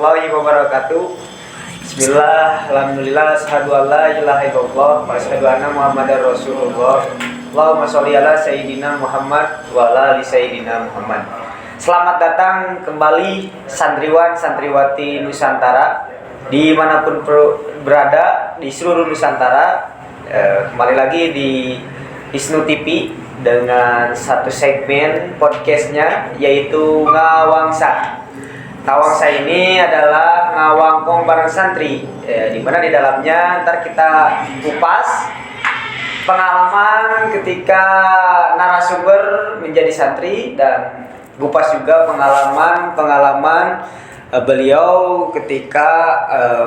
warahmatullahi wabarakatuh. Bismillah, alhamdulillah, asyhadu an la ilaha illallah wa asyhadu anna Muhammadar Rasulullah. Allahumma sholli ala sayyidina Muhammad wa ala ali sayyidina Muhammad. Selamat datang kembali santriwan santriwati Nusantara dimanapun berada di seluruh Nusantara. Kembali lagi di Hisnu TV dengan satu segmen podcastnya yaitu Ngawangsa. Ngawangsa ini adalah ngawangkong bareng santri, di mana di dalamnya ntar kita kupas pengalaman ketika narasumber menjadi santri dan kupas juga pengalaman beliau ketika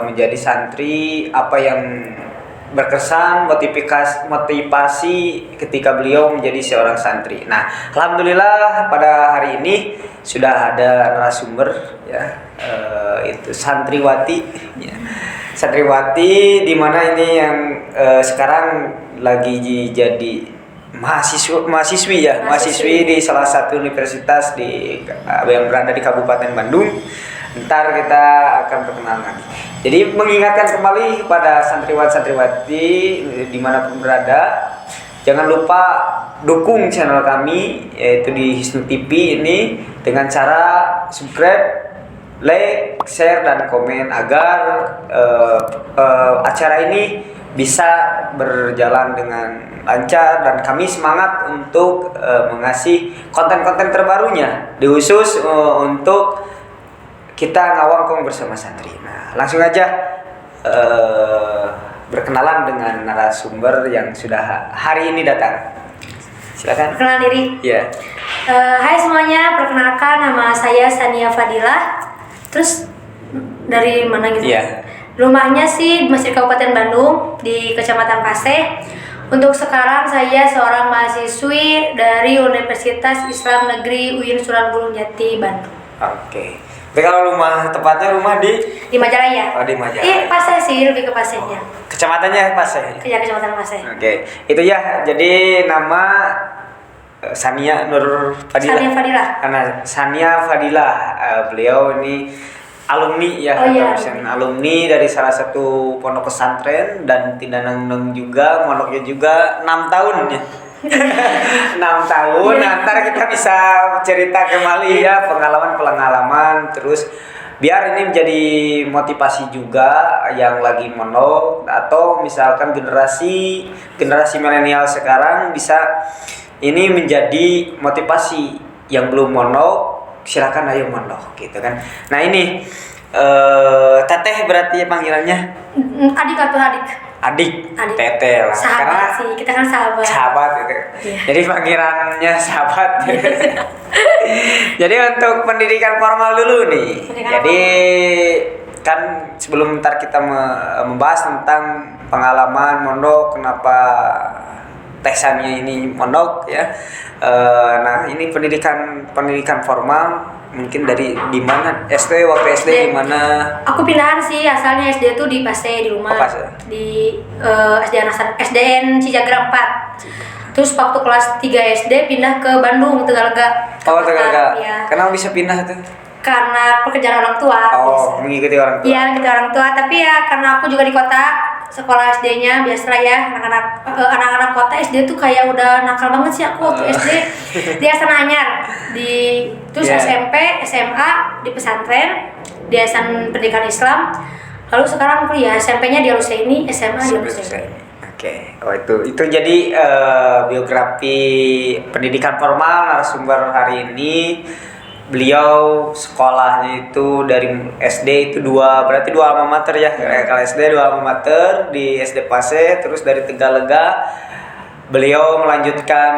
menjadi santri, apa yang berkesan, motivasi ketika beliau menjadi seorang santri. Nah, alhamdulillah pada hari ini sudah ada narasumber ya, itu santriwati ya. Santriwati di mana ini yang sekarang lagi jadi mahasiswi di salah satu universitas yang berada di Kabupaten Bandung. Ntar kita akan perkenalan lagi. Jadi mengingatkan kembali kepada santriwati dimanapun berada, jangan lupa dukung channel kami yaitu di Hisnu TV ini dengan cara subscribe, like, share dan komen agar acara ini bisa berjalan dengan lancar dan kami semangat untuk mengasih konten-konten terbarunya khusus untuk kita ngawangkong bersama santri. Nah, langsung aja berkenalan dengan narasumber yang sudah hari ini datang. Silakan. Perkenalan diri. Ya. Hai semuanya, perkenalkan nama saya Sania Fadilah. Terus dari mana gitu? Iya. Rumahnya sih masih di Kabupaten Bandung di Kecamatan Paseh. Untuk sekarang saya seorang mahasiswi dari Universitas Islam Negeri UIN Sunan Gunung Jati Bandung. Oke. Tapi kalau tepatnya rumah di Majalaya. Oh, di Majalaya. Paseh sih, lebih ke Pasehnya. Kecamatannya Paseh. Iya, Kecamatan Paseh. Oke. Itu ya. Jadi nama Sania Nur Fadilah. Sania Fadilah. Karena Sania Fadilah, beliau ini alumni ya, alumni dari salah satu pondok pesantren dan tidak neng juga, pondoknya juga 6 tahun ya. 6 tahun, ntar kita bisa cerita kembali ya pengalaman terus biar ini menjadi motivasi juga yang lagi mondok atau misalkan generasi milenial sekarang bisa ini menjadi motivasi yang belum mondok, silakan ayo mondok gitu kan. Nah ini teteh berarti panggilannya Adik atau adik? Adik. Teteh lah. Sahabat karena sih, kita kan sahabat gitu. Yeah. Jadi panggilannya sahabat. Jadi untuk pendidikan formal dulu nih. Jadi kan sebelum ntar kita membahas tentang pengalaman mondok, kenapa Sania ini mondok ya. Nah ini pendidikan formal mungkin dari di mana waktu SD di mana? Aku pindahan sih, asalnya SD itu di Paseh di rumah. Di SDN Cijagra 4. Terus waktu kelas 3 SD pindah ke Bandung, Tegalega. Oh, Tegalega. Ya. Kenapa bisa pindah tuh? Karena pekerjaan orang tua. Oh, mengikuti orang tua. Iya, mengikuti orang tua, tapi ya karena aku juga di kota, sekolah SD-nya biasa ya, anak-anak kota SD tuh kayak udah nakal banget sih aku waktu SD. Di Astana Anyar, terus SMP, SMA di pesantren, di Yayasan Pendidikan Islam. Lalu sekarang kuliah, SMP-nya di Al-Husaini, SMA di Al-Husaini. Oke. Oh itu jadi biografi pendidikan formal narasumber hari ini. Beliau sekolahnya itu dari SD itu berarti dua alma mater ya. Kalau SD 2 alma mater di SD Paseh, terus dari Tegalega beliau melanjutkan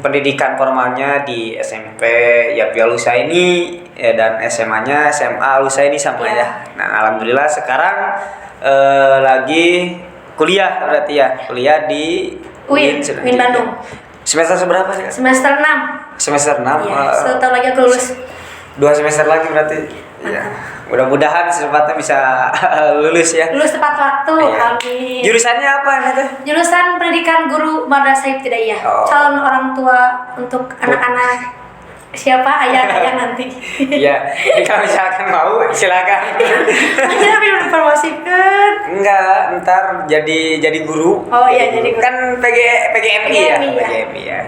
pendidikan formalnya di SMP ya Al-Husaini ya, dan SMA-nya SMA Al-Husaini sama ya. Nah, alhamdulillah sekarang lagi kuliah berarti ya. Kuliah di UIN Bandung. Semester seberapa sih? Semester 6. Semester 6. Iya, setahun lagi aku lulus. 2 semester lagi berarti. Iya. Mudah-mudahan secepatnya bisa lulus ya. Lulus tepat waktu. Iya. Amin. Jurusannya apa itu? Jurusan Pendidikan Guru Madrasah Ibtidaiyah. Oh. Calon orang tua untuk anak-anak Siapa ayah nanti? Iya, kalau misalkan mau silakan. Aja tapi udah promosikan. Enggak, ntar jadi guru. Oh iya, jadi guru. Kan PGMI ya, PGMI ya.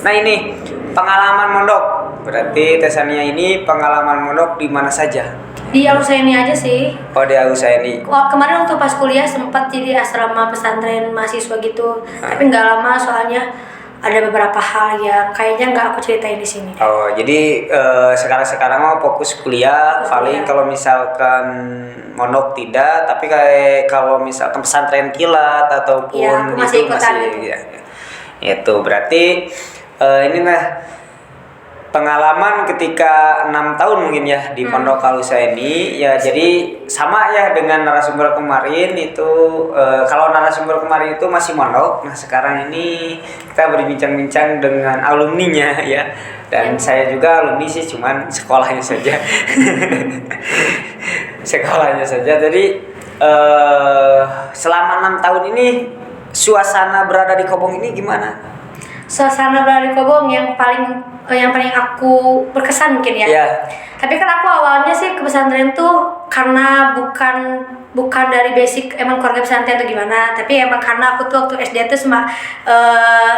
Nah ini pengalaman mondok. Berarti Tesania ini pengalaman mondok di mana saja? Di Alusaini aja sih. Oh di Alusaini. Kemarin waktu pas kuliah sempat jadi asrama pesantren mahasiswa gitu, tapi nggak lama soalnya ada beberapa hal yang kayaknya nggak aku ceritain di sini. Oh jadi sekarang mau fokus kuliah. Paling kalau misalkan mondok tidak, tapi kayak kalau misalkan pesantren kilat ataupun ya, aku masih ikutan gitu. Ya. Itu berarti ini nah pengalaman ketika 6 tahun mungkin ya di Pondok Alusaini ya, jadi sama ya dengan narasumber kemarin itu kalau narasumber kemarin itu masih mondok, nah sekarang ini kita berbincang-bincang dengan alumninya ya, dan saya juga alumni sih, cuman sekolahnya saja. Sekolahnya saja. Jadi selama 6 tahun ini suasana berada di Kobong ini gimana? Suasana berada di Kobong yang paling aku berkesan mungkin ya. Yeah. Tapi kan aku awalnya sih ke pesantren tuh karena bukan dari basic emang keluarga pesantren atau gimana, tapi emang karena aku tuh waktu SD tuh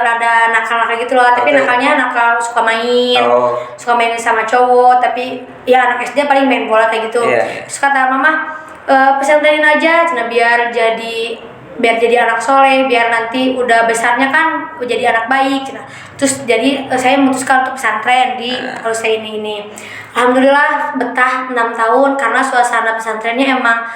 rada nakal-nakal gitu loh. Tapi nakalnya nakal suka main sama cowok, tapi ya anak SD paling main bola kayak gitu. Yeah. Terus kata mama, pesantrenin aja cina biar jadi anak soleh, biar nanti udah besarnya kan jadi anak baik. Nah, terus jadi saya memutuskan untuk pesantren di Alusaini ini. Alhamdulillah betah 6 tahun karena suasana pesantrennya emang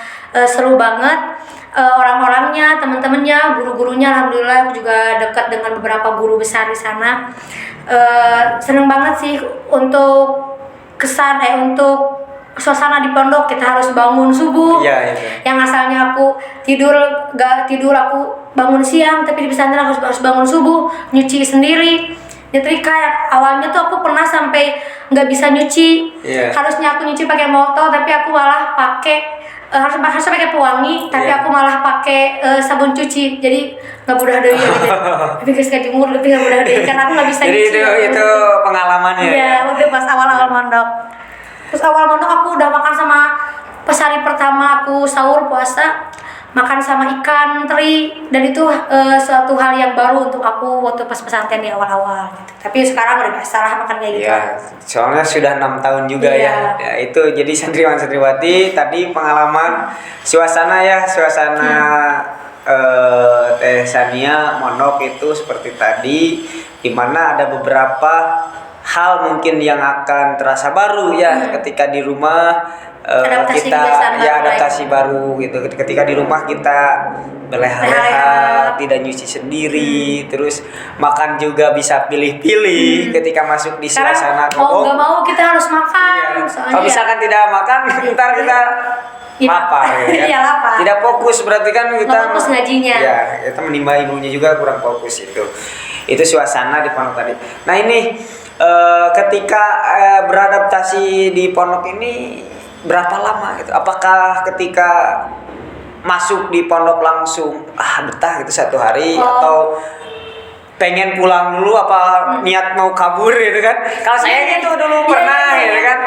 seru banget. Orang-orangnya, teman-temannya, guru-gurunya, alhamdulillah aku juga dekat dengan beberapa guru besar di sana. Seneng banget sih untuk untuk suasana di pondok. Kita harus bangun subuh. Iya. Yang asalnya aku gak tidur, aku bangun siang, tapi di pesantren aku harus bangun subuh, nyuci sendiri, nyetrika. Awalnya tuh aku pernah sampai nggak bisa nyuci. Harusnya aku nyuci pakai molto, tapi aku malah pakai harusnya pakai pewangi, tapi aku malah pakai sabun cuci. Jadi nggak mudah deh gitu. Tapi gak jemur, tapi nggak mudah deh karena aku nggak bisa nyuci. Jadi itu pengalamannya. Iya, waktu pas awal-awal mondok. Terus awal mondok aku udah makan sama pas hari pertama aku sahur puasa, makan sama ikan teri, dan itu suatu hal yang baru untuk aku waktu pas pesantren di awal-awal gitu. Tapi sekarang udah biasa lah makan kayak gitu. Ya, soalnya sudah 6 tahun juga ya. Ya itu jadi santriwan-santriwati tadi pengalaman suasana Tesania mondok itu seperti tadi, di mana ada beberapa hal mungkin yang akan terasa baru ya ketika di rumah. Adaptasi baru gitu. Ketika di rumah kita berleha-leha, tidak nyuci sendiri, terus makan juga bisa pilih-pilih ketika masuk di suasana Kobong. Mau nggak mau kita harus makan. Kalau misalkan tidak makan, ntar kita lapar. Iya, lapar. Tidak fokus, berarti kan kita fokus ngajinya. Ya, kita menimba ilmunya juga kurang fokus itu. Itu suasana di pondok tadi. Nah ini ketika beradaptasi di pondok ini berapa lama gitu? Apakah ketika masuk di pondok langsung betah gitu 1 hari, atau pengen pulang dulu, apa niat mau kabur gitu kan? Kalau saya gitu dulu pernah gitu kan.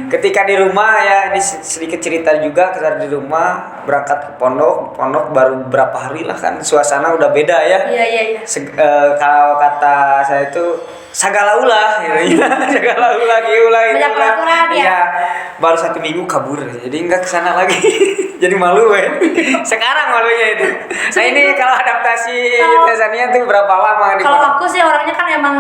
Ketika di rumah ya, ini sedikit cerita juga, ketika di rumah berangkat ke pondok baru berapa hari lah kan suasana udah beda ya. Iya. Kalau kata saya itu segala ulah gitu ya. Segala ulah gitu. Banyak peraturan ya. Iya. Baru 1 minggu kabur, jadi nggak kesana lagi. Jadi malu ya. Sekarang malunya itu. Nah ini kalau adaptasi Tesania itu berapa lama? Kalau aku sih orangnya kan emang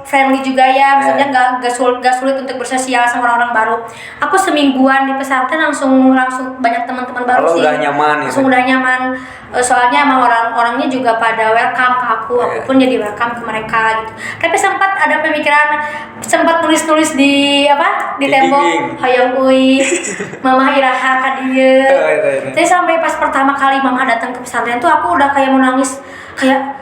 friendly juga ya, maksudnya gak sulit untuk bersosial sama orang-orang baru. Aku semingguan di pesantren langsung banyak teman-teman baru sih. Udah nyaman langsung udah nyaman. Soalnya emang orang-orangnya juga pada welcome ke aku pun jadi welcome ke mereka gitu. Tapi sempat ada pemikiran, sempat tulis-tulis di tembok, hayang ui, mama iraha kadieu. Jadi sampai pas pertama kali mama datang ke pesantren tuh aku udah kayak mau nangis, kayak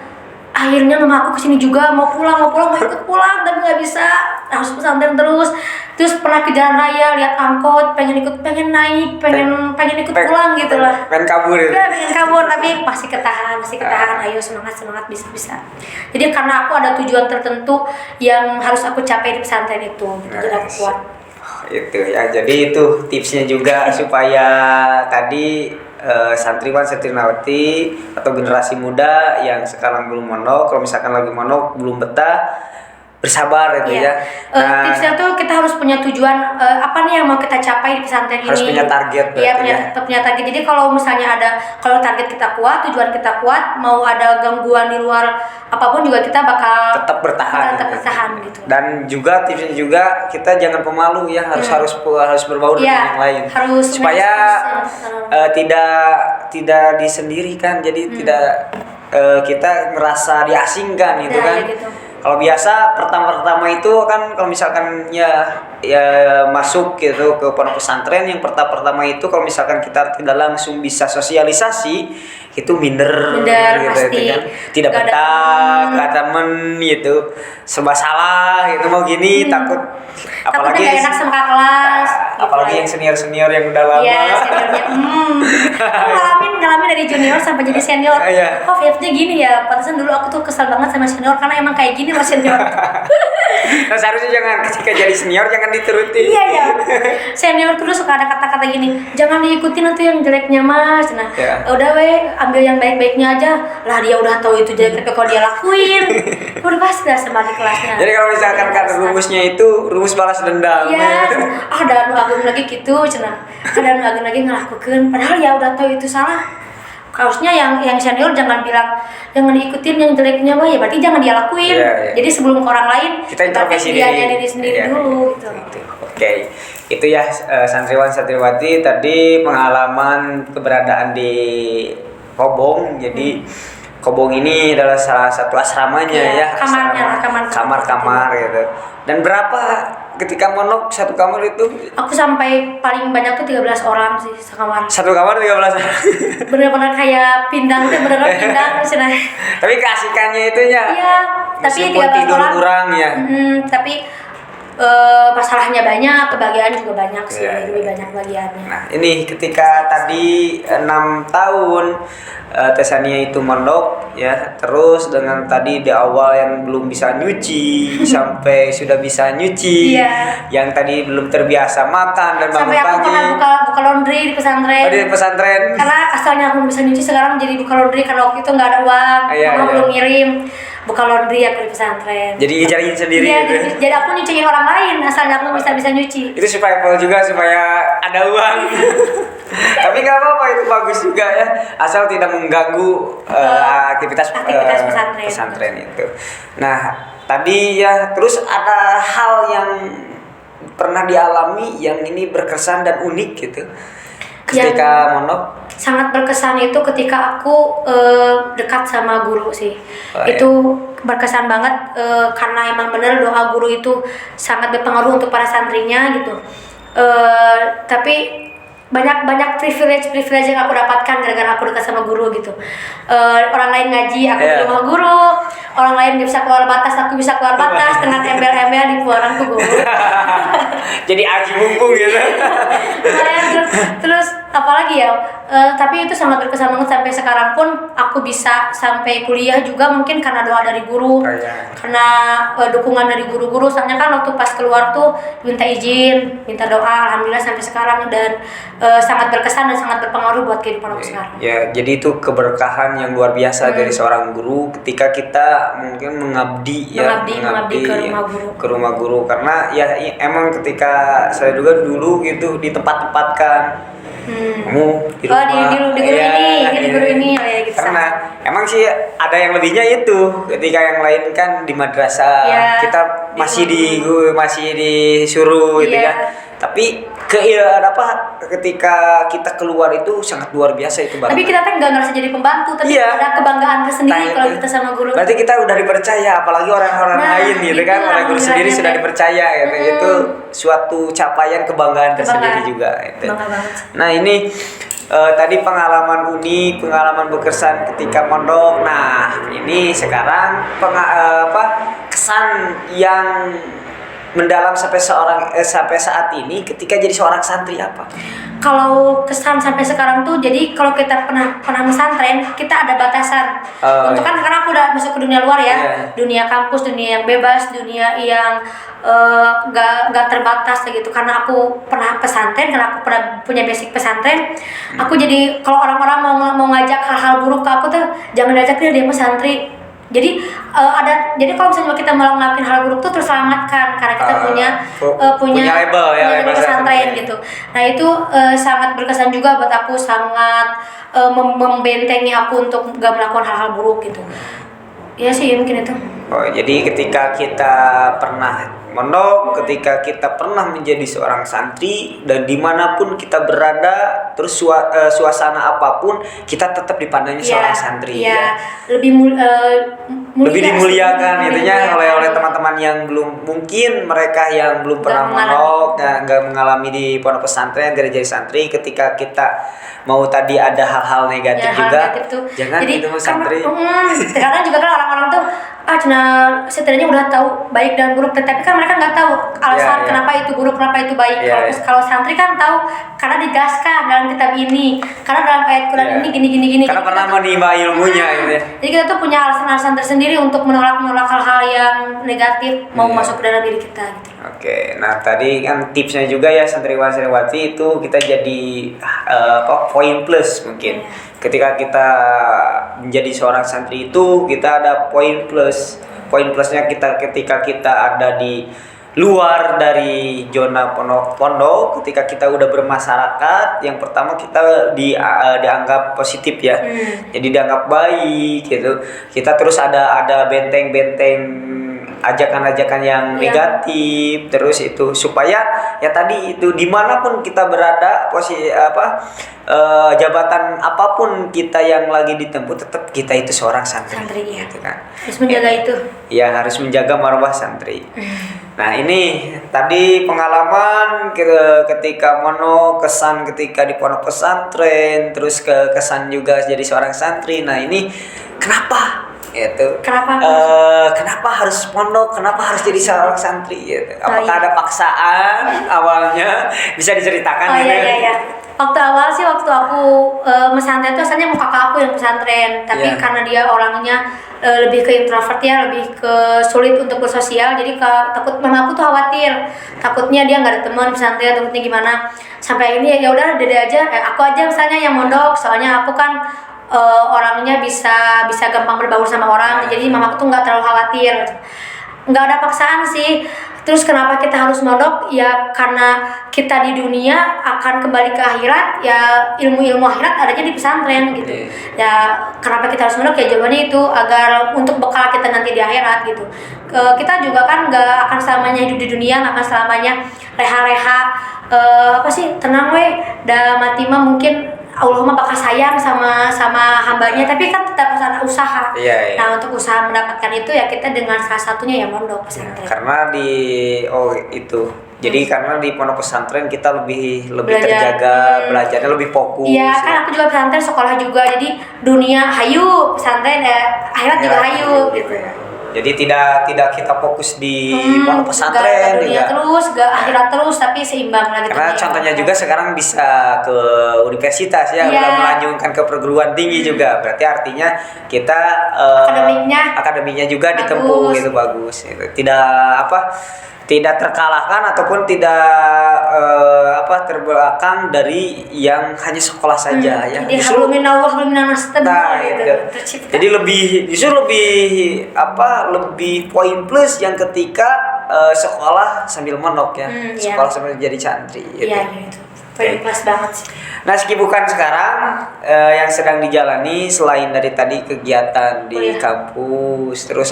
akhirnya mama aku kesini juga, mau pulang mau ikut pulang, tapi nggak bisa harus pesantren terus pernah ke jalan raya lihat angkot pengen naik pengen ikut pulang gitu lah. Pengen kabur itu. Ya, pengen kabur tapi pasti ketahan. Ayo semangat bisa. Jadi karena aku ada tujuan tertentu yang harus aku capai di pesantren itu, gitu. Jadi aku kuat. Itu ya, jadi itu tipsnya juga supaya tadi santriwan santriwati atau generasi muda yang sekarang belum mondok, kalau misalkan lagi mondok belum betah, bersabar gitu ya. Nah, tipsnya tuh kita harus punya tujuan apa nih yang mau kita capai di pesantren harus ini. punya target. Iya, punya target. Jadi kalau misalnya kalau target kita kuat, tujuan kita kuat, mau ada gangguan di luar apapun juga kita bakal tetap bertahan gitu. Dan juga tipsnya juga kita jangan pemalu ya, harus berbaur dengan yang lain. Supaya tidak disendirikan. Jadi tidak kita merasa diasingkan gitu kan. Gitu. Kalau biasa pertama itu kan kalau misalkan ya masuk gitu ke pondok pesantren, yang pertama itu kalau misalkan kita tidak langsung bisa sosialisasi itu minder gitu pasti. Kan tidak betah, gak temen gitu, serba salah gitu, mau gini takut apalagi gak enak sama kelas apalagi yang senior yang udah lama. Iya, seniornya ngalamin dari junior sampai jadi senior. Kok Fifty gini ya, pantesan dulu aku tuh kesal banget sama senior karena emang kayak gini loh senior. Nah, seharusnya jangan ketika jadi senior jangan dituruti. Iya. Senior terus suka ada kata-kata gini, jangan diikutin itu yang jeleknya mas. Nah, udah ambil yang baik-baiknya aja. Lah dia udah tahu itu jelek tapi kalau dia lakuin, udah pasti dah sama di kelasnya. Jadi kalau misalkan kata rumusnya itu rumus balas dendam. Iya. Ada agung lagi gitu, cenah. Ada agung lagi ngelakuin, padahal ya udah tahu itu salah. Harusnya yang senior jangan bilang jangan diikutin yang jeleknya mah, ya berarti jangan dia lakuin. Jadi sebelum ke orang lain kita introspeksi diri sendiri dulu gitu. Oke. Itu ya santriwan santriwati tadi pengalaman keberadaan di Kobong. Jadi Kobong ini adalah salah satu asramanya ya. Kamar gitu. Dan berapa ketika mondok satu kamar itu? Aku sampai paling banyak tuh 13 orang sih sekamar. Satu kamar 13 orang. Bener-bener kayak pindang misalnya. Tapi keasikannya itu ya. Iya, tapi 13 tidur orang kurang ya. Tapi masalahnya banyak, kebahagiaan juga banyak sih, lebih banyak bagiannya. Nah, ini ketika tadi 6 tahun Tesania itu mondok ya, terus dengan tadi di awal yang belum bisa nyuci sampai sudah bisa nyuci, yang tadi belum terbiasa makan dan bangun pagi. Sampai aku pernah buka laundry di pesantren. Di pesantren. Karena asalnya aku bisa nyuci, sekarang jadi buka laundry karena waktu itu nggak ada uang, mama belum ngirim. Buka laundry aku di pesantren. Jadi ngejariin sendiri. Iya, gitu. Jadi aku nyuciin orang lain asalnya aku bisa nyuci. Itu supaya ada uang. Tapi nggak apa-apa, itu bagus juga ya, asal tidak mengganggu aktivitas pesantren itu. Nah tadi ya, terus ada hal yang pernah dialami yang ini berkesan dan unik gitu ketika mondok. Sangat berkesan itu ketika aku dekat sama guru sih. Itu berkesan banget karena emang bener doa guru itu sangat berpengaruh untuk para santrinya gitu. Tapi banyak privilege yang aku dapatkan gara-gara aku dekat sama guru gitu. Orang lain ngaji, aku di rumah guru. Orang lain bisa keluar batas, aku bisa keluar batas dengan embel-embel di keluaranku guru. Jadi aji mumpung gitu. Terus apalagi ya? Tapi itu sangat berkesan banget sampai sekarang pun aku bisa sampai kuliah juga mungkin karena doa dari guru. Karena dukungan dari guru-guru. Soalnya kan waktu pas keluar tuh minta izin, minta doa, alhamdulillah sampai sekarang, dan sangat berkesan dan sangat berpengaruh buat kehidupan aku sekarang. Ya, jadi itu keberkahan yang luar biasa dari seorang guru ketika kita mungkin mengabdi ke rumah guru. Karena ya emang ketika saya juga dulu gitu di tempat-tempatkan kamu di rumah di guru ini gitu. Karena emang sih ada yang lebihnya itu ketika yang lain kan di madrasah kita masih disuruh gitu ya. Tapi ketika kita keluar itu sangat luar biasa itu banget. Tapi kita kan nggak ngerasa jadi pembantu, tapi ada kebanggaan tersendiri kalau kita sama guru. Berarti kita udah dipercaya, apalagi orang-orang lain gitu kan, oleh guru sendiri sudah dipercaya gitu. Itu suatu capaian kebanggaan tersendiri juga itu. Nah ini tadi pengalaman unik, pengalaman berkesan ketika mondok. Nah ini sekarang kesan yang mendalam sampai saat ini ketika jadi seorang santri apa? Kalau kesan sampai sekarang tuh, jadi kalau kita pernah pesantren, kita ada batasan. Untuk kan karena aku udah masuk ke dunia luar ya, dunia kampus, dunia yang bebas, dunia yang gak terbatas gitu. Karena aku pernah pesantren, karena aku pernah punya basic pesantren, aku jadi kalau orang-orang mau ngajak hal-hal buruk ke aku tuh, jangan diajak dia pesantri. Jadi jadi kalau misalnya kita mau ngelakuin hal buruk tuh terselamatkan karena kita punya label ya, label pesantren gitu. Nah itu sangat berkesan juga buat aku, sangat membentengi aku untuk gak melakukan hal-hal buruk gitu. Ya sih mungkin itu. Oh, jadi ketika kita pernah mondok, ketika kita pernah menjadi seorang santri, dan dimanapun kita berada, terus suasana apapun, kita tetap dipandangnya seorang santri. Ya. Lebih dimuliakan itunya oleh teman-teman yang belum, mungkin mereka yang belum pernah mondok, nggak mengalami di pondok pesantren, tidak jadi santri. Ketika kita mau tadi ada hal-hal negatif juga, jangan itu santri. Sekarang juga kan orang-orang tuh setidaknya udah tahu baik dan buruk, tetapi kan mereka nggak tahu alasan kenapa itu buruk, kenapa itu baik. Kalau santri kan tahu karena dijelaskan dalam kitab ini, karena dalam ayat Quran ini gini. Karena pernah menimba ilmunya gitu ya. Jadi kita tuh punya alasan-alasan tersendiri untuk menolak hal-hal yang negatif mau masuk ke dalam diri kita gitu. Oke, nah tadi kan tipsnya juga ya santriwan santriwati itu kita jadi poin plus mungkin. Ketika kita menjadi seorang santri itu kita ada poin plus. Poin plusnya ketika kita ada di luar dari zona pondok, ketika kita udah bermasyarakat, yang pertama kita dianggap positif ya. Jadi dianggap baik gitu. Kita terus ada benteng-benteng ajakan-ajakan yang negatif, terus itu supaya ya tadi itu dimanapun kita berada, jabatan apapun kita yang lagi ditempuh, tetap kita itu seorang santri gitu kan. Harus menjaga itu. Ya harus menjaga marwah santri. Nah ini tadi pengalaman ketika kesan ketika di pondok pesantren, terus kesan juga jadi seorang santri. Nah ini kenapa? Kenapa harus pondok, kenapa harus jadi seorang santri gitu. Apakah ada paksaan awalnya, bisa diceritakan gitu? Iya. Waktu aku pesantren itu asalnya mau kakak aku yang pesantren, tapi karena dia orangnya lebih ke introvert ya, lebih ke sulit untuk bersosial, jadi takut mama aku tuh takutnya dia nggak ada teman di pesantren, takutnya gimana. Sampai ini ya udah dede aja, aku aja misalnya yang mondok, soalnya aku kan orangnya bisa gampang berbaur sama orang, jadi mamaku tuh nggak terlalu khawatir, nggak ada paksaan sih. Terus kenapa kita harus mondok? Ya karena kita di dunia akan kembali ke akhirat, ya ilmu akhirat adanya di pesantren gitu. Ya kenapa kita harus mondok? Ya jawabannya itu agar untuk bekal kita nanti di akhirat gitu. Kita juga kan nggak akan selamanya hidup di dunia, nggak akan selamanya leha-leha. Tenang dah mati mah mungkin Allah mah bakal sayang sama hambanya, tapi kan tetap harus ada usaha. Nah untuk usaha mendapatkan itu ya kita dengan salah satunya ya mondok pesantren. Karena jadi karena di pondok pesantren kita lebih terjaga, belajarnya lebih fokus. Iya kan aku juga pesantren, sekolah juga, jadi dunia hayu, pesantren akhirat juga hayu gitu. Jadi tidak kita fokus di pondok pesantren, dunia terus, gak akhirat terus, tapi seimbang lagi. Karena contohnya juga sekarang bisa ke universitas ya, udah melanjutkan ke perguruan tinggi juga. Berarti artinya kita akademiknya juga ditempuh gitu, bagus. Gitu. Tidak terkalahkan ataupun tidak terbelakang dari yang hanya sekolah saja ya. Jadi Jadi lebih poin plus yang ketika sekolah sambil mondok ya. Sekolah sambil jadi santri gitu. Iya gitu. Poin plus banget sih. Nah, kesibukan sekarang yang sedang dijalani selain dari tadi kegiatan di kampus, terus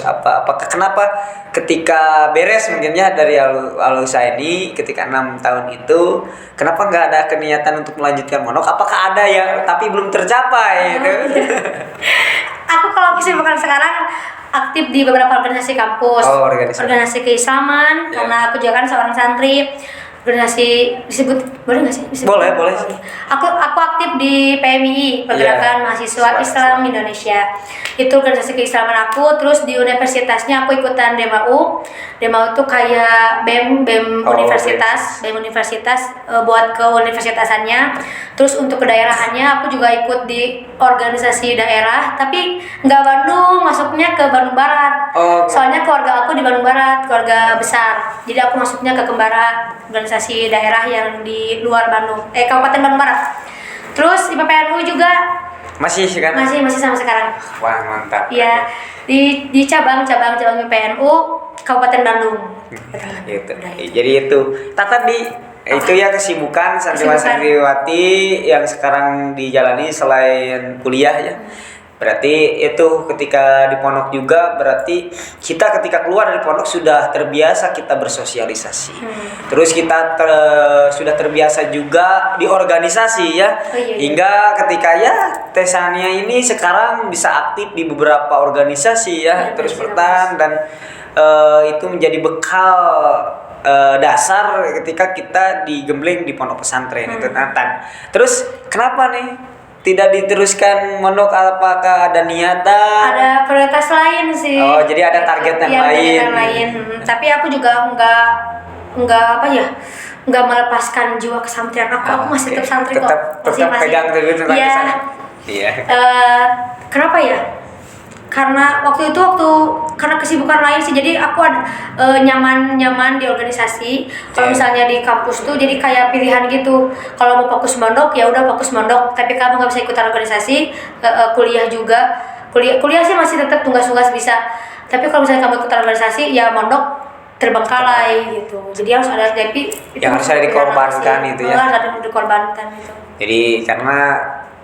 kenapa ketika beres mungkinnya dari Alusa ini ketika 6 tahun itu, kenapa nggak ada keniatan untuk melanjutkan mondok? Apakah ada yang tapi belum tercapai gitu? Aku kalau kesibukan sekarang aktif di beberapa organisasi kampus, organisasi keislaman, karena aku juga kan seorang santri. organisasi disebut boleh nggak sih? Disebut? Boleh. Aku aktif di PMII, Pergerakan Mahasiswa Islam Indonesia. Itu organisasi keislaman aku. Terus di universitasnya aku ikutan DEMAU. DEMAU tuh kayak BEM universitas, BEM universitas buat ke universitasannya. Terus untuk kedaerahannya aku juga ikut di organisasi daerah, tapi nggak Bandung, masuknya ke Bandung Barat. Soalnya keluarga aku di Bandung Barat, keluarga besar. Jadi aku masuknya ke Kembarat, organisasi daerah yang di luar Bandung, Kabupaten Bandung Barat. Terus di PPNU juga masih kan? Masih sama sekarang. Wah, mantap. Iya, di cabang PPNU Kabupaten Bandung. Gitu. Jadi itu itu ya kesibukan santriwati yang sekarang dijalani selain kuliah ya. Berarti itu ketika di pondok juga, berarti kita ketika keluar dari pondok sudah terbiasa kita bersosialisasi. Terus kita sudah terbiasa juga di organisasi ya. Hingga ketika ya Tesania ini sekarang bisa aktif di beberapa organisasi ya, terus bertahan dan itu menjadi bekal dasar ketika kita digembleng di pondok pesantren itu Nathan. Terus kenapa nih tidak diteruskan mondok, apakah ada niatan? Ada prioritas lain sih. Oh, jadi ada target yang lain. Tapi aku juga enggak melepaskan jiwa kesantrian aku. Aku masih tetap santri kok. Tetap pegang teguh tentang kesana. Iya. Kenapa ya? Karena karena kesibukan lain sih, jadi aku ada nyaman di organisasi. Kalau misalnya di kampus tuh jadi kayak pilihan gitu. Kalau mau fokus mondok ya udah fokus mondok, tapi kamu nggak bisa ikutan organisasi. Kuliah juga, kuliah sih masih tetap tugas-tugas bisa. Tapi kalau misalnya kamu ikutan organisasi ya mondok terbengkalai gitu. Jadi harus ada yang harus ada dikorbankan itu ya. Harus ada dikorbankan itu. Jadi karena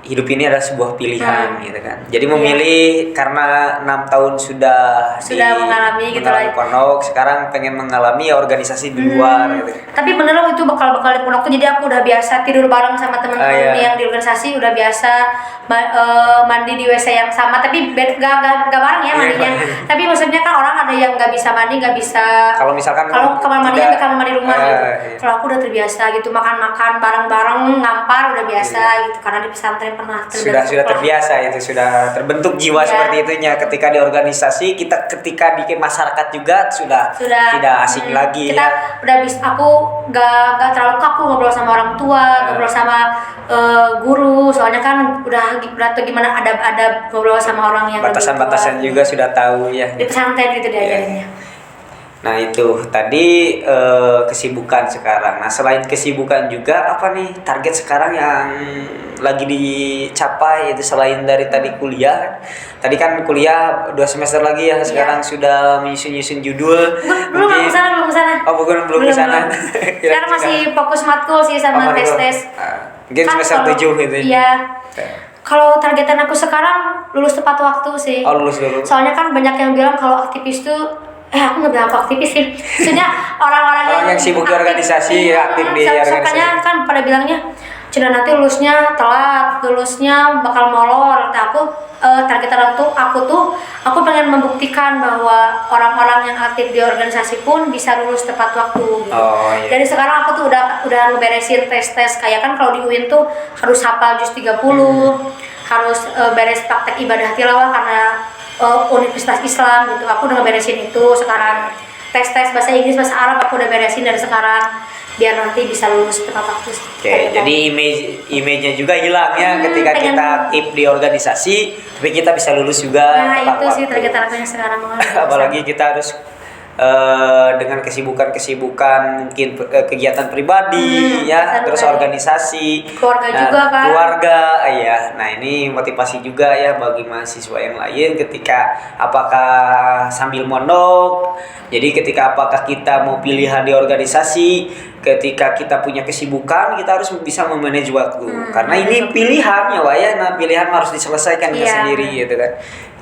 hidup ini adalah sebuah pilihan gitu kan. Jadi memilih karena 6 tahun sudah mengalami gitu lah. Pondok, sekarang pengen mengalami ya organisasi di luar gitu. Tapi bener loh itu bekal-bekal di pondok tuh, jadi aku udah biasa tidur bareng sama teman-teman yang di organisasi, udah biasa mandi di WC yang sama, tapi gak bareng ya mandinya. Tapi maksudnya kan orang ada yang nggak bisa mandi, nggak bisa. Kalau misalkan kamar mandinya ke kamar mandi rumah gitu. Kalau aku udah terbiasa gitu, makan bareng-bareng, ngampar udah biasa gitu, karena di pesantren pernah sudah terbiasa itu, sudah terbentuk jiwa seperti itunya. Ketika di organisasi ketika di masyarakat juga sudah tidak asing lagi kita udah bisa. Aku gak terlalu kaku ngobrol sama orang tua, ngobrol sama guru, soalnya kan udah tuh gimana adab ngobrol sama orang yang batasan-batasan juga sudah tahu ya. Di pesantren gitu diajarinnya. Nah itu tadi kesibukan sekarang. Nah selain kesibukan juga apa nih target sekarang yang lagi dicapai itu selain dari tadi kuliah? Tadi kan kuliah 2 semester lagi ya, sekarang sudah menyusun judul. Belum kesana. Oh belum kesana. Sekarang masih fokus matkul sih sama tes. Mungkin kan semester 7 gitu. Iya. Kalau targetan aku sekarang lulus tepat waktu sih. Oh lulus dulu. Soalnya kan banyak yang bilang kalau aktivis tuh aku nggak bilang aku aktivis sih. Maksudnya orang-orang yang sibuk di organisasi, aktif di organisasi. Makanya kan pada bilangnya, Cina nanti lulusnya telat, lulusnya bakal molor. Nah targetan aku pengen membuktikan bahwa orang-orang yang aktif di organisasi pun bisa lulus tepat waktu. Gitu. Dari sekarang aku tuh udah ngeberesin tes kayak kan kalau di UIN tuh harus hafal juz 30, harus beres praktek ibadah tilawah karena Universitas Islam gitu. Aku udah ngeberesin itu sekarang. Tes bahasa Inggris, bahasa Arab aku udah beresin dari sekarang biar nanti bisa lulus tepat waktu. Jadi image-nya juga hilang ya ketika kita aktif di organisasi, tapi kita bisa lulus juga. Nah itu sih target aku yang sekarang. Apalagi kita harus dengan kesibukan mungkin kegiatan pribadi terus organisasi, keluarga juga kan. Nah ini motivasi juga ya bagi mahasiswa yang lain ketika apakah sambil mondok. Jadi apakah kita mau pilihan di organisasi, ketika kita punya kesibukan kita harus bisa memanage waktu. Karena ini pilihannya pilihan harus diselesaikan sendiri gitu kan.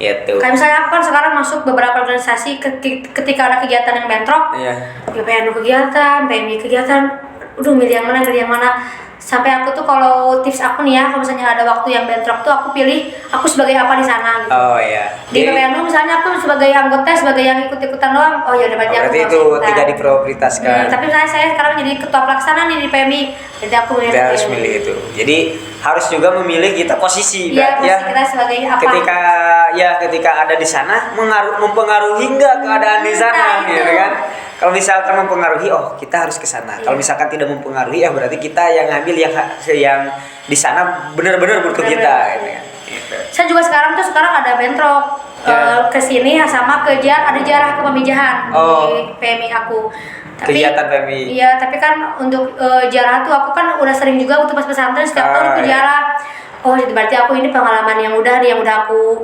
Gitu. Kayak misalnya aku kan sekarang masuk beberapa organisasi, ketika ada kegiatan yang bentrok, PPNU kegiatan, PMI kegiatan, milih yang mana. sampai aku tuh kalau tips aku nih ya, kalau misalnya ada waktu yang bentrok tuh aku pilih aku sebagai apa di sana gitu. Oh iya. Di PPNU misalnya aku sebagai anggota, sebagai yang ikut-ikutan doang. Oh ya udah berarti aku Berarti nggak itu usah ikutan. tidak diprioritaskan. Tapi misalnya saya sekarang jadi ketua pelaksana nih di PMI, jadi aku Kita harus milih itu. Jadi harus juga memilih kita posisi, Iya, berarti ya. posisi kita sebagai apa? Ketika ada di sana mempengaruhi nggak keadaan di sana, Nah, gitu itu. kan? Kalau misalkan mempengaruhi, oh kita harus ke sana. Kalau misalkan tidak mempengaruhi, ya berarti kita yang ngambil yang di sana benar-benar butuh kita, gitu kan. Gitu. Saya juga sekarang ada bentrok Ya. ke sini sama ke ada jarah ke pemijahan Oh. di PMI aku. Kegiatan PMI. Iya, tapi kan untuk jarah tuh aku kan udah sering juga untuk pas pesantren setiap tahun ke iya. jarah. Oh, jadi berarti aku ini pengalaman yang udah aku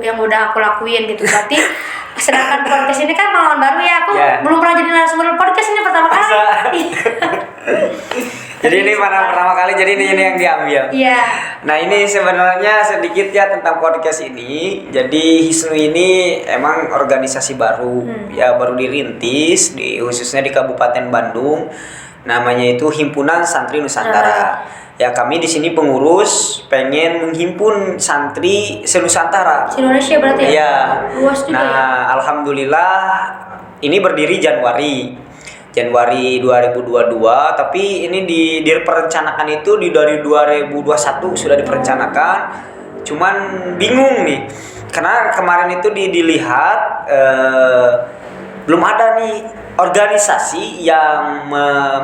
lakuin gitu. Berarti sedangkan podcast ini kan pengalaman baru ya, aku Ya. belum pernah jadi narasumber podcast ini pertama kali. Masa? Jadi ini pertama kali, jadi ini yang diambil. Iya. Nah ini sebenarnya sedikit ya tentang podcast ini. Jadi Hisnu ini emang organisasi baru, ya baru dirintis khususnya di Kabupaten Bandung. Namanya itu Himpunan Santri Nusantara. Ya kami di sini pengurus pengen menghimpun santri se-Nusantara. Indonesia berarti ya? Iya. Luas juga Nah ya? alhamdulillah ini berdiri Januari 2022, tapi ini diperencanakan itu dari 2021 sudah diperencanakan. Cuman bingung nih, karena kemarin itu dilihat belum ada nih organisasi yang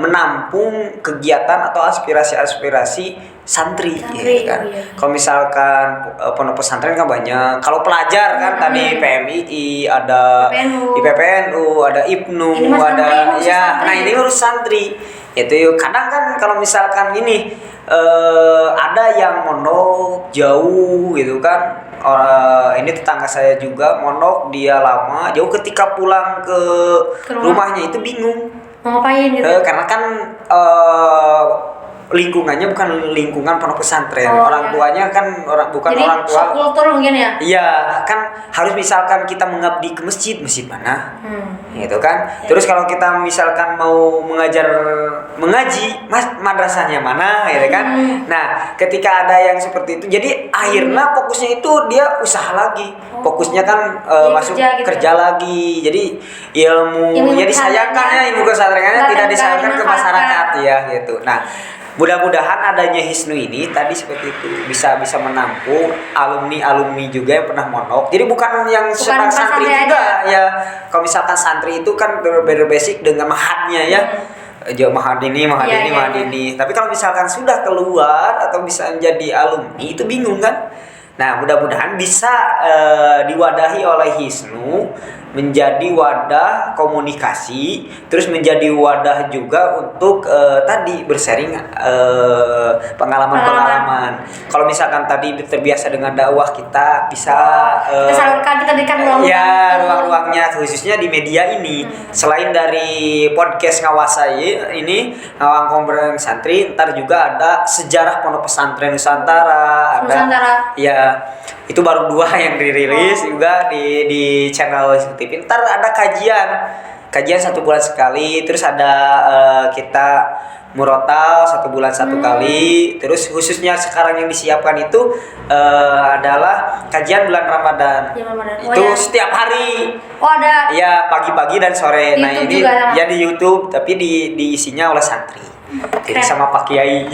menampung kegiatan atau aspirasi santri gitu kan. Iya. Kalau misalkan pondok pesantren kan banyak. Kalau pelajar kan tadi PMII, ada PPNU. IPPNU, ada IPNU, Ini mah santri, ada urus ya. santri. Nah, ini urus santri. Itu kadang kan kalau misalkan ini ada yang mondok jauh gitu kan. Ini tetangga saya juga mondok, dia lama jauh, ketika pulang ke rumahnya itu bingung. Mau ngapain gitu? Karena kan lingkungannya bukan lingkungan pondok pesantren. Oh, Orang iya. tuanya kan bukan Jadi orang tua. shock kultur mungkin ya? Iya, kan harus misalkan kita mengabdi ke masjid mana? Gitu kan. Ya. Terus kalau kita misalkan mau mengaji, madrasahnya mana, gitu kan. Nah, ketika ada yang seperti itu, jadi akhirnya fokusnya itu dia usaha lagi. Fokusnya kan Jadi masuk kerja gitu. kerja lagi. Jadi ilmu ya disayangkan ya, ilmu kesantrenannya tidak disalurkan ke masyarakat ya gitu. Nah, mudah-mudahan adanya Hisnu ini tadi seperti itu bisa menampung alumni juga yang pernah mondok. Jadi bukan yang senang santri juga ya. Kalau misalkan santri itu kan berbasic dengan mahadnya ya. Mahad ini. Tapi kalau misalkan sudah keluar atau bisa menjadi alumni itu bingung kan. Nah, mudah-mudahan bisa diwadahi oleh Hisnu menjadi wadah komunikasi, terus menjadi wadah juga untuk tadi bersharing pengalaman-pengalaman. Kalau misalkan tadi terbiasa dengan dakwah, kita bisa kita salurkan, kita berikan ruang. Ya, ruang-ruangnya khususnya di media ini. Selain dari podcast Ngawasai ini, Ngawang Kombreng Santri, ntar juga ada sejarah pondok pesantren Nusantara, ada ya itu baru 2 yang dirilis juga di channel TV. Ntar ada kajian 1 bulan sekali, terus ada kita murotal 1 bulan 1 kali. Terus khususnya sekarang yang disiapkan itu adalah kajian bulan Ramadan. Itu setiap hari. Oh, ada. Ya, pagi-pagi dan sore. Di Nah, YouTube ini juga sama. ya di YouTube, tapi diisinya oleh santri. Jadi sama Pak Kiai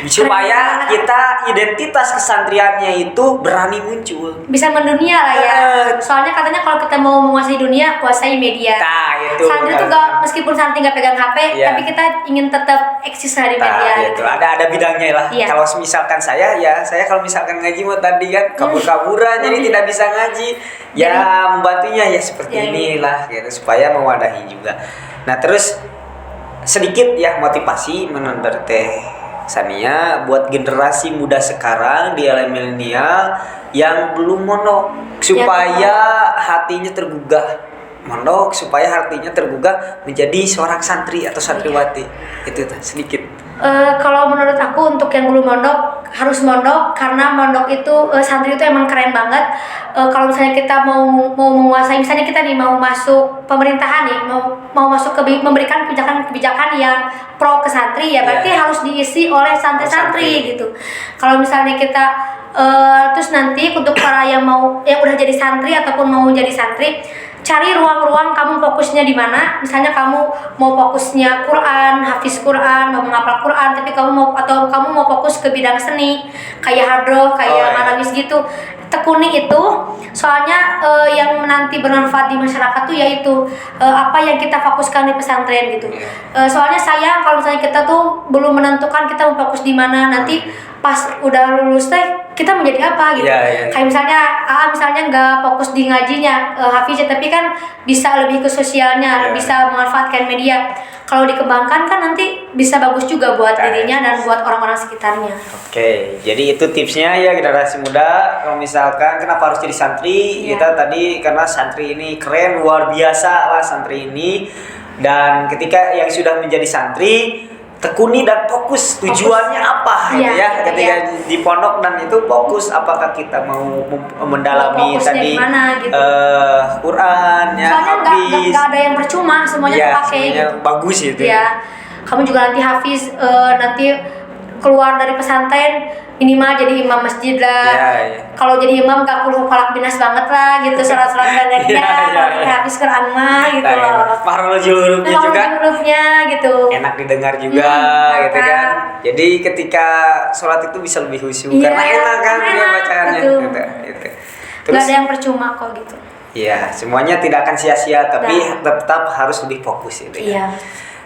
supaya kita identitas kesantriannya itu berani muncul. Bisa mendunia lah ya. Soalnya katanya kalau kita mau menguasai dunia, kuasai media. Nah, itu. Santri tuh meskipun santri nggak pegang HP, Iya. tapi kita ingin tetap eksis di media. Itu ada bidangnya lah. Iya. Kalau misalkan saya kalau misalkan ngaji mau tadi kan kabur-kaburan jadi tidak bisa ngaji. Ya Jadi, membantunya ya seperti ya, inilah gitu supaya mewadahi juga. Nah, terus sedikit ya motivasi menurut Teh Sania buat generasi muda sekarang di era milenial yang belum mondok supaya hatinya tergugah mondok, supaya hatinya tergugah menjadi seorang santri atau santriwati. Itu sedikit. Kalau menurut aku untuk yang belum mondok harus mondok, karena mondok itu santri itu emang keren banget. Kalau misalnya kita mau menguasai, misalnya kita nih mau masuk pemerintahan nih, mau masuk memberikan kebijakan yang pro ke santri ya, berarti harus diisi oleh santri-santri gitu. Kalau misalnya kita terus nanti untuk para yang udah jadi santri ataupun mau jadi santri, cari ruang-ruang kamu fokusnya di mana. Misalnya kamu mau fokusnya Quran, hafiz Quran, mau menghafal Quran, tapi kamu mau fokus ke bidang seni, kayak hadroh, kayak marawis gitu. Tekuni itu, soalnya yang nanti bermanfaat di masyarakat tuh yaitu apa yang kita fokuskan di pesantren gitu. Soalnya sayang kalau misalnya kita tuh belum menentukan kita mau fokus di mana, nanti pas udah lulus kita menjadi apa gitu. Kayak misalnya nggak fokus di ngajinya, hafiz, tapi kan bisa lebih ke sosialnya, bisa memanfaatkan media. Kalau dikembangkan kan nanti bisa bagus juga buat dirinya dan buat orang-orang sekitarnya. Oke, jadi itu tipsnya ya generasi muda. Kalau misalkan kenapa harus jadi santri, kita tadi karena santri ini keren, luar biasa lah santri ini. Dan ketika yang sudah menjadi santri, tekuni dan fokus tujuannya apa gitu ya. Ketika di pondok dan itu fokus, apakah kita mau mendalami tadi gitu. Quran ya, soalnya nggak ada yang percuma, semuanya terpakai gitu. Bagus gitu ya. Kamu juga nanti hafiz, nanti keluar dari pesantren minimal jadi imam masjid lah. Kalau jadi imam gak perlu falak binas banget lah gitu, sholat-sholat pendeknya, habis Quran mah gitu loh. Mahal hurufnya juga. Hurufnya gitu. Enak didengar juga gitu kan. Jadi ketika sholat itu bisa lebih khusyuk karena enak kan dia bacaannya gitu. Terus gak ada yang percuma kok gitu. Iya, semuanya tidak akan sia-sia, tapi tetap harus lebih fokus gitu ya.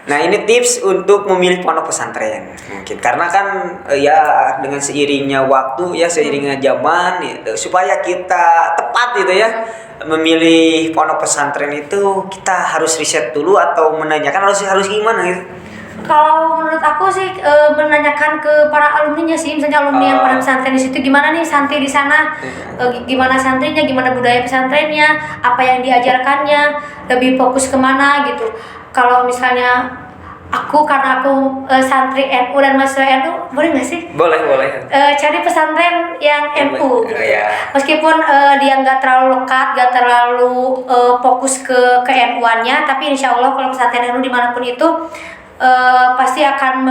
Nah ini tips untuk memilih pondok pesantren mungkin karena kan ya dengan seiringnya waktu ya seiringnya zaman ya, supaya kita tepat gitu ya memilih pondok pesantren itu kita harus riset dulu atau menanyakan harus gimana gitu. Kalau menurut aku sih menanyakan ke para alumninya sih, misalnya alumni yang pada pesantren di situ gimana nih santri di sana, gimana santrinya, gimana budaya pesantrennya, apa yang diajarkannya, lebih fokus kemana gitu. Kalau misalnya karena aku santri NU dan mahasiswa NU, boleh nggak sih? Boleh. Cari pesantren yang NU gitu. Meskipun dia nggak terlalu lekat, nggak terlalu fokus ke NU-annya, tapi insya Allah kalau pesantren NU dimanapun itu pasti akan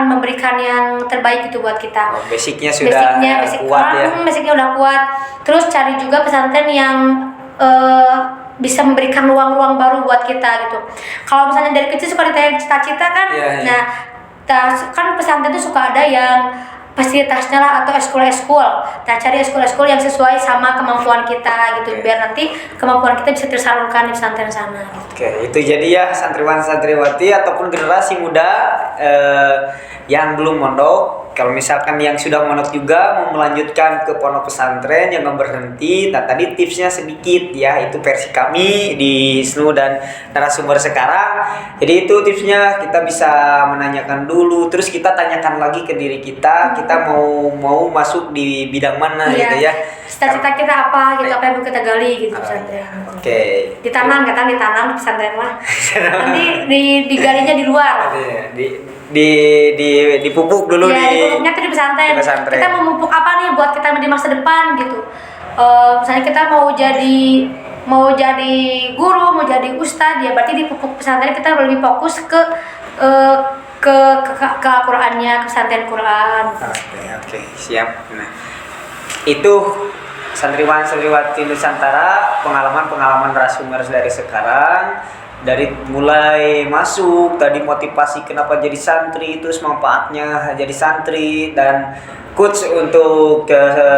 memberikan yang terbaik gitu buat kita. Basicnya sudah kuat ya. Basicnya udah kuat. Terus cari juga pesantren yang bisa memberikan ruang-ruang baru buat kita gitu. Kalau misalnya dari kecil suka ditanya cita-cita kan, nah kan pesantren itu suka ada yang fasilitasnya lah atau eskul. Nah cari eskul yang sesuai sama kemampuan kita gitu, biar nanti kemampuan kita bisa tersalurkan di pesantren sana. Oke, itu jadi ya santriwan-santriwati ataupun generasi muda yang belum mondok. Kalau misalkan yang sudah mondok juga mau melanjutkan ke pondok pesantren jangan berhenti. Nah tadi tipsnya sedikit ya, itu versi kami di SNU dan narasumber sekarang. Jadi itu tipsnya, kita bisa menanyakan dulu, terus kita tanyakan lagi ke diri kita mau masuk di bidang mana gitu ya. Cita-cita kita apa gitu, apa yang mau kita gali gitu pesantren. Ditanam di pesantren mah. Nanti digalinya di luar. Dipupuk dulu dipupuknya tuh di pesantren. Kita mau memupuk apa nih buat kita di masa depan gitu. Misalnya kita mau jadi guru, mau jadi ustadz ya, berarti di pupuk pesantren kita lebih fokus ke Al-Qur'annya, ke pesantren Quran. Oke, siap. Nah, itu santriwan-santriwati Nusantara, pengalaman narasumber dari sekarang, dari mulai masuk tadi motivasi kenapa jadi santri, terus manfaatnya jadi santri, dan coach untuk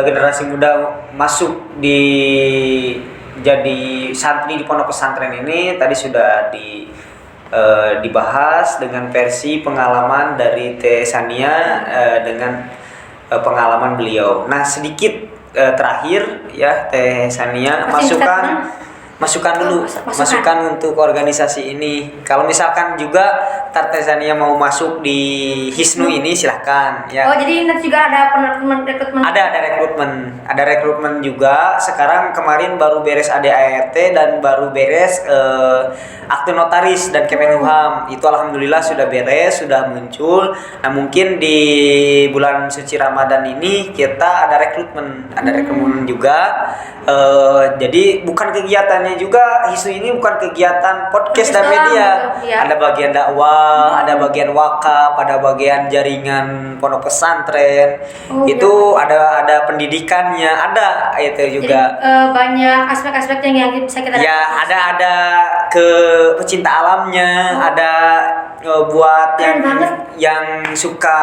generasi muda masuk jadi santri di pondok pesantren ini tadi sudah dibahas dengan versi pengalaman dari Teh Sania dengan pengalaman beliau. Nah sedikit terakhir ya Teh Sania, masukan dulu, Masukan. masukan untuk organisasi ini. Kalau misalkan juga Tesania mau masuk di Hisnu ini silahkan ya. Oh, jadi nanti juga ada rekrutmen. Ada rekrutmen juga. Sekarang kemarin baru beres ADART dan baru beres akte notaris dan Kemenhum. Itu alhamdulillah sudah beres, sudah muncul. Nah, mungkin di bulan suci Ramadan ini kita ada rekrutmen juga. Jadi bukan kegiatannya juga Hisnu ini bukan kegiatan podcast dan media. Gitu, ya. Ada bagian dakwah, ada bagian wakaf, ada bagian jaringan pondok pesantren. Itu ada pendidikannya, ada itu juga. Jadi, banyak aspek-aspek yang bisa kita Ya, ada ke pecinta alamnya, ada buat yang suka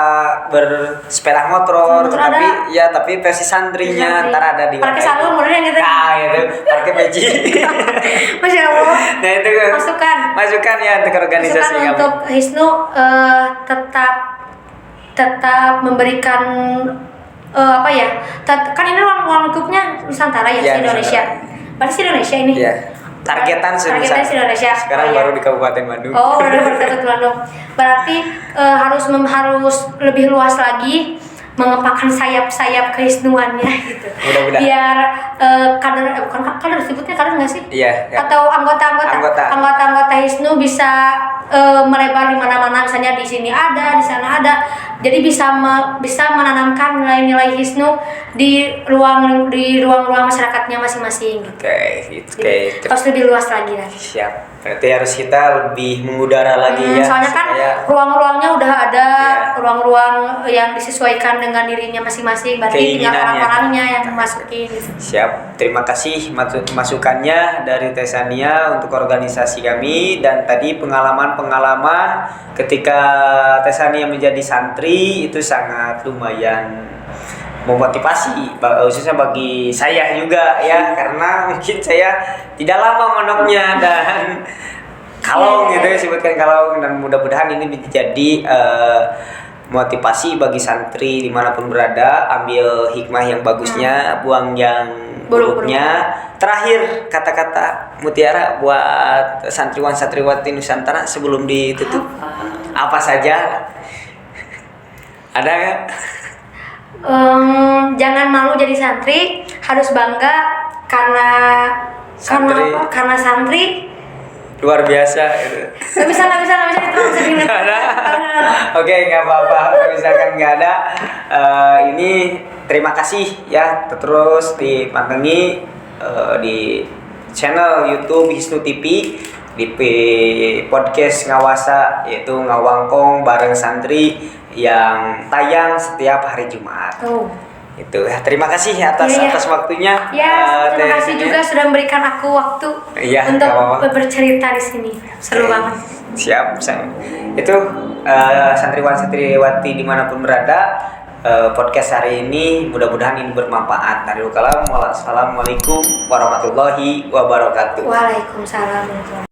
bersepeda motor, tapi versi santrinya ntar ada di parkir salon modern gitu. Nah, itu parkir peci. Masya Allah. Nah, itu masukan ya untuk organisasi masukan kami. untuk Hisnu tetap memberikan apa ya? Kan ini ruang lingkupnya Nusantara ya, Ya, Indonesia. Berarti si Indonesia ini. Ya. Targetan si Indonesia. Sekarang baru di Kabupaten Bandung. Oh, baru di Kabupaten Bandung. Berarti harus lebih luas lagi mengepakkan sayap-sayap kehisnuannya gitu. Mudah-mudahan. Biar bukan kader disebutnya kader nggak sih? Iya. Atau anggota Hisnu bisa melebar di mana-mana, misalnya di sini ada, di sana ada. Jadi bisa menanamkan nilai-nilai Hisnu di ruang-ruang masyarakatnya masing-masing. Oke. Harus lebih luas lagi. Siap. Berarti harus kita lebih mengudara lagi ya. Soalnya kan ruang-ruangnya udah ada, ruang-ruang yang disesuaikan dengan dirinya masing-masing. Berarti tinggal orang-orangnya yang memasuki. Siap. Terima kasih masukannya dari Tesania untuk organisasi kami, dan tadi pengalaman ketika Tesania menjadi santri itu sangat lumayan memotivasi, khususnya bagi saya juga ya, karena mungkin saya tidak lama mondoknya dan kalong gitu ya, sebutkan kalong, dan mudah-mudahan ini menjadi motivasi bagi santri dimanapun berada. Ambil hikmah yang bagusnya, buang yang buruknya. Terakhir kata-kata mutiara buat santriwan santriwati Nusantara sebelum ditutup, apa saja? Ada nggak? Jangan malu jadi santri, harus bangga karena santri luar biasa itu. Nggak bisa itu sedih. Oke, nggak apa-apa. Misalkan nggak ada, ini terima kasih ya, terus dipantengi di channel YouTube Hisnu TV, di podcast Ngawasa, yaitu Ngawangkong bareng santri yang tayang setiap hari Jumat. Itu ya, terima kasih atas waktunya. Ya, terima kasih juga sudah memberikan aku waktu untuk bercerita di sini. Seru banget. Siap. Itu santriwan-santriwati dimanapun berada, podcast hari ini mudah-mudahan ini bermanfaat. Assalamualaikum warahmatullahi wabarakatuh. Waalaikumsalam warahmatullahi wabarakatuh.